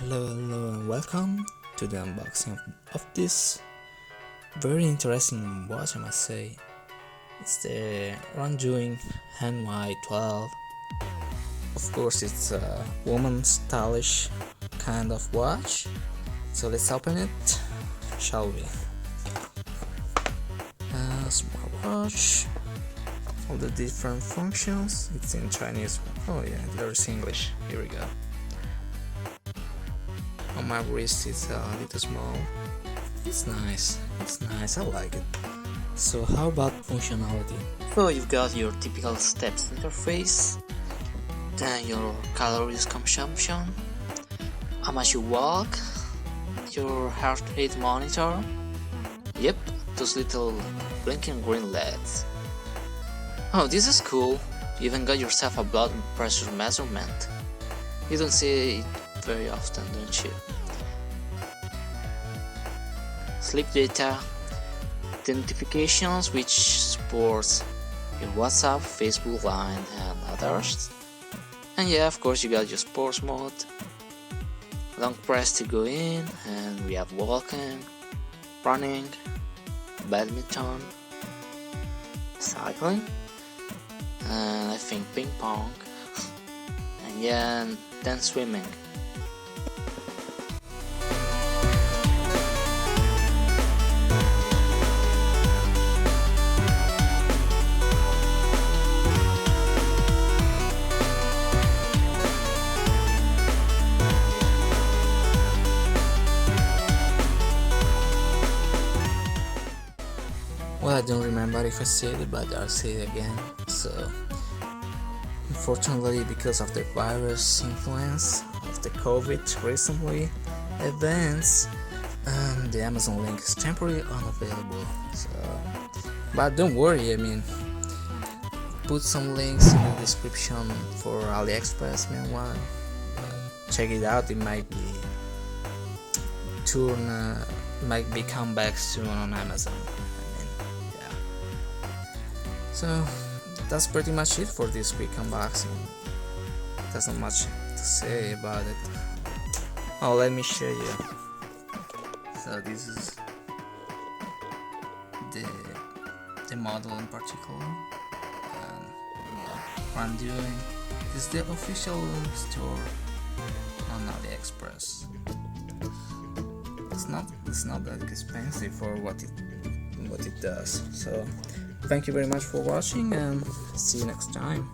Hello and welcome to the unboxing of this very interesting watch, I must say. It's the RUNDOING NY12. Of course, it's a woman stylish kind of watch. So let's open it, shall we? Smartwatch, all the different functions. It's in Chinese. Oh yeah, there's English. Here we go. On my wrist it's a little small. It's nice, I like it. So how about functionality? So you've got your typical steps interface, then your calories consumption, how much you walk, your heart rate monitor, yep, those little blinking green LEDs. Oh, this is cool, you even got yourself a blood pressure measurement. You don't see it very often, don't you? Sleep data, the notifications which supports your WhatsApp, Facebook, Line and others. And yeah, of course you got your sports mode, long press to go in, and we have walking, running, badminton, cycling, and I think ping pong, and yeah, and then swimming. Well, I don't remember if I said it, but I'll say it again. So, unfortunately, because of the virus influence of the COVID recently events, the Amazon link is temporarily unavailable. So, but don't worry, I mean, put some links in the description for AliExpress meanwhile. Check it out, it might be come back soon on Amazon. So that's pretty much it for this quick unboxing. There's not much to say about it. Oh, let me show you. So this is the model in particular, and RUNDOING. This is the official store on AliExpress. It's not that expensive for what it does. So thank you very much for watching, and see you next time.